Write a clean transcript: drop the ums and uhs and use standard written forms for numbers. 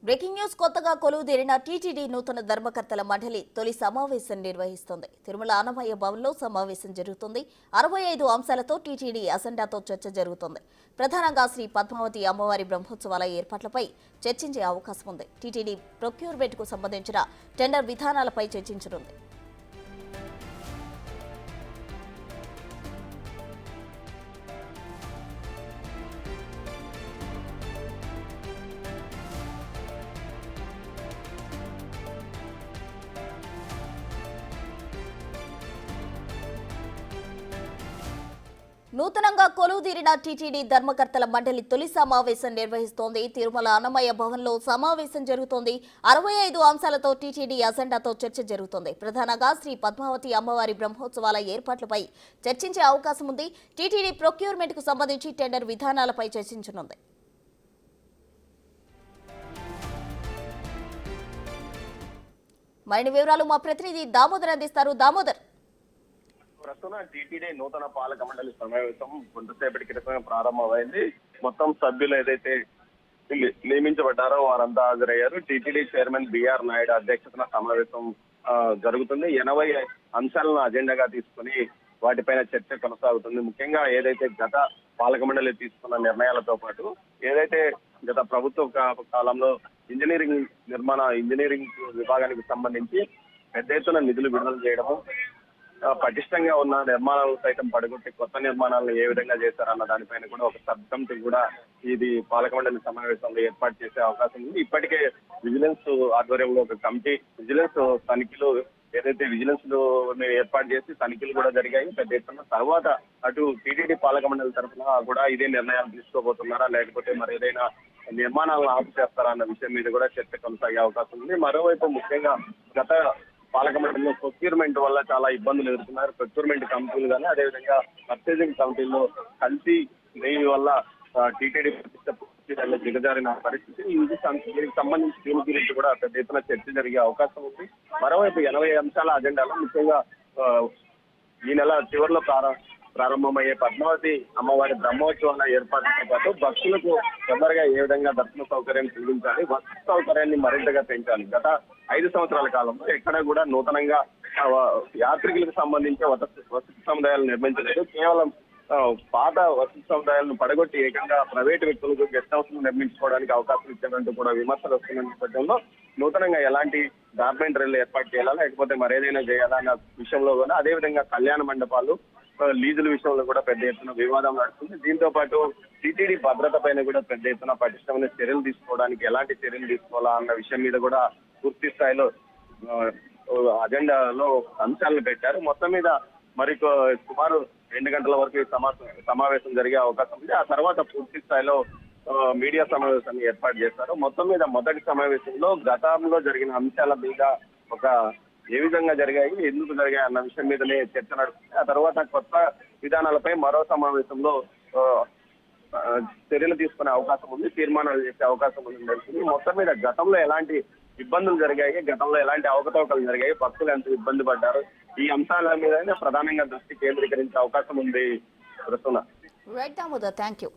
Breaking news కొత్తగా కొలువుదీరిన TTD నూతన ధర్మకర్తల మండలి తొలి సమావేశం నిర్వహిస్తోంది. తిరుమల అన్నమయ్య భవన్లో సమావేశం జరుగుతుంది. 65 అంశాలతో టీటీడీ అజెండాతో చర్చ జరుగుతుంది. ప్రధానంగా శ్రీ పద్మావతి అమ్మవారి బ్రహ్మోత్సవాల ఏర్పాట్లపై చర్చించే అవకాశం ఉంది. టీటీడీ ప్రొక్యూర్మెంట్ కు సంబంధించిన టెండర్ విధానాలపై చర్చించనుంది. నూతనంగా కొలువుదీరిన టీటీడీ ధర్మకర్తల మండలి తొలి సమావేశం నిర్వహిస్తోంది. తిరుమల అన్నమయ్య భవన్లో సమావేశం జరుగుతోంది. 65 అంశాలతో టీటీడీ అజెండాతో చర్చ జరుగుతోంది. ప్రధానంగా శ్రీ పద్మావతి అమ్మవారి బ్రహ్మోత్సవాల ఏర్పాట్లపై చర్చించే అవకాశం ఉంది. టీటీడీ ప్రొక్యూర్మెంట్ కు సంబంధించి టెండర్ విధానాలపై చర్చించనుంది. మరిన్ని వివరాలు మా ప్రతినిధి దామోదర్ అందిస్తారు. దామోదర్, ప్రస్తుతం టీటీడీ నూతన పాలక మండలి సమావేశం కొంతసేపటి క్రితమే ప్రారంభమైంది. మొత్తం సభ్యులు ఏదైతే నియమించబడ్డారో వారంతా హాజరయ్యారు. టీటీడీ చైర్మన్ బిఆర్ నాయుడు అధ్యక్షతన సమావేశం జరుగుతుంది. 80 అంశాలను అజెండాగా తీసుకుని వాటిపైన చర్చ కొనసాగుతుంది. ముఖ్యంగా ఏదైతే గత పాలక మండలి తీసుకున్న నిర్ణయాలతో పాటు ఏదైతే గత ప్రభుత్వ కాలంలో ఇంజనీరింగ్ విభాగానికి సంబంధించి పెద్ద ఎత్తున నిధులు విడుదల చేయడము, పటిష్టంగా ఉన్న నిర్మాణాలు సైతం పడగొట్టి కొత్త నిర్మాణాలను ఏ విధంగా చేశారన్న దానిపైన కూడా ఒక సబ్ కమిటీ కూడా ఇది పాలక మండలి సమావేశంలో ఏర్పాటు చేసే అవకాశం ఉంది. ఇప్పటికే విజిలెన్స్ ఆధ్వర్యంలో ఒక కమిటీ విజిలెన్స్ తనిఖీలు ఏదైతే విజిలెన్స్ ఏర్పాటు చేసి తనిఖీలు కూడా జరిగాయి పెద్ద ఎత్తున. తర్వాత అటు టీటీడీ పాలక మండలి తరఫున కూడా ఇదే నిర్ణయాలు తీసుకోబోతున్నారా లేకపోతే మరి ఏదైనా నిర్మాణాలను ఆపు చేస్తారా అన్న విషయం మీద కూడా చర్చ కొనసాగే అవకాశం ఉంది. మరోవైపు ముఖ్యంగా గత పాలక మండలిలో ప్రొక్యూర్మెంట్ వల్ల చాలా ఇబ్బందులు ఎదుర్కొన్నారు. ప్రొక్యూర్మెంట్ కమిటీలు కానీ అదేవిధంగా పర్చేసింగ్ కమిటీల్లో కల్తీ నెయ్యి వల్ల టీటీడీ ప్రతిష్ట దిగజారిన పరిస్థితి. దీనికి సంబంధించి దీని గురించి కూడా పెద్ద ఎత్తున చర్చ జరిగే అవకాశం ఉంది. మరోవైపు 80 అంశాల అజెండాలో ముఖ్యంగా ఈ నెల చివరిలో ప్రారంభమయ్యే పద్మావతి అమ్మవారి బ్రహ్మోత్సవాల ఏర్పాటుతో పాటు భక్తులకు తొందరగా ఏ విధంగా దర్శన సౌకర్యం కలిగించాలి, వసతి సౌకర్యాన్ని మరింతగా పెంచాలి. గత 5 సంవత్సరాల కాలంలో ఎక్కడ కూడా నూతనంగా యాత్రికులకు సంబంధించి వసతి సముదాయాలు నిర్మించలేదు. కేవలం పాత వసతి సముదాయాలను పడగొట్టి ఏకంగా ప్రైవేటు వ్యక్తులకు గెస్ట్ హౌస్ నిర్మించుకోవడానికి అవకాశం ఇచ్చారంటూ కూడా విమర్శలు వస్తున్న నేపథ్యంలో నూతనంగా ఎలాంటి డార్మెంటరీలు ఏర్పాటు చేయాలా లేకపోతే మరేదైనా చేయాలా అన్న విషయంలో కూడా అదేవిధంగా కళ్యాణ మండపాలు లీజుల విషయంలో కూడా పెద్ద ఎత్తున వివాదం నడుస్తుంది. దీంతో పాటు టీటీడీ భద్రత పైన కూడా పెద్ద ఎత్తున పటిష్టమైన చర్యలు తీసుకోవడానికి ఎలాంటి చర్యలు తీసుకోవాలా అన్న విషయం మీద కూడా పూర్తి స్థాయిలో అజెండాలో అంశాలను పెట్టారు. మొత్తం మీద మరి సుమారు 2 గంటల వరకు సమావేశం జరిగే అవకాశం ఉంది. ఆ తర్వాత పూర్తి స్థాయిలో మీడియా సమావేశాన్ని ఏర్పాటు చేస్తారు. మొత్తం మీద మొదటి సమావేశంలో గతంలో జరిగిన అంశాల మీద ఒక ఏ విధంగా జరిగాయి, ఎందుకు జరిగాయి అన్న విషయం మీదనే చర్చ నడుస్తుంది. ఆ తర్వాత కొత్త విధానాలపై మరో సమావేశంలో చర్యలు తీసుకునే అవకాశం ఉంది, తీర్మానాలు చేసే అవకాశం ఉంది. మొత్తం మీద గతంలో ఎలాంటి ఇబ్బందులు జరిగాయి, గతంలో ఎలాంటి అవకతవకలు జరిగాయి, భక్తులు ఎంత ఇబ్బంది పడ్డారు, ఈ అంశాల మీద ప్రధానంగా దృష్టి కేంద్రీకరించే అవకాశం ఉంది. Right Damodar, thank you.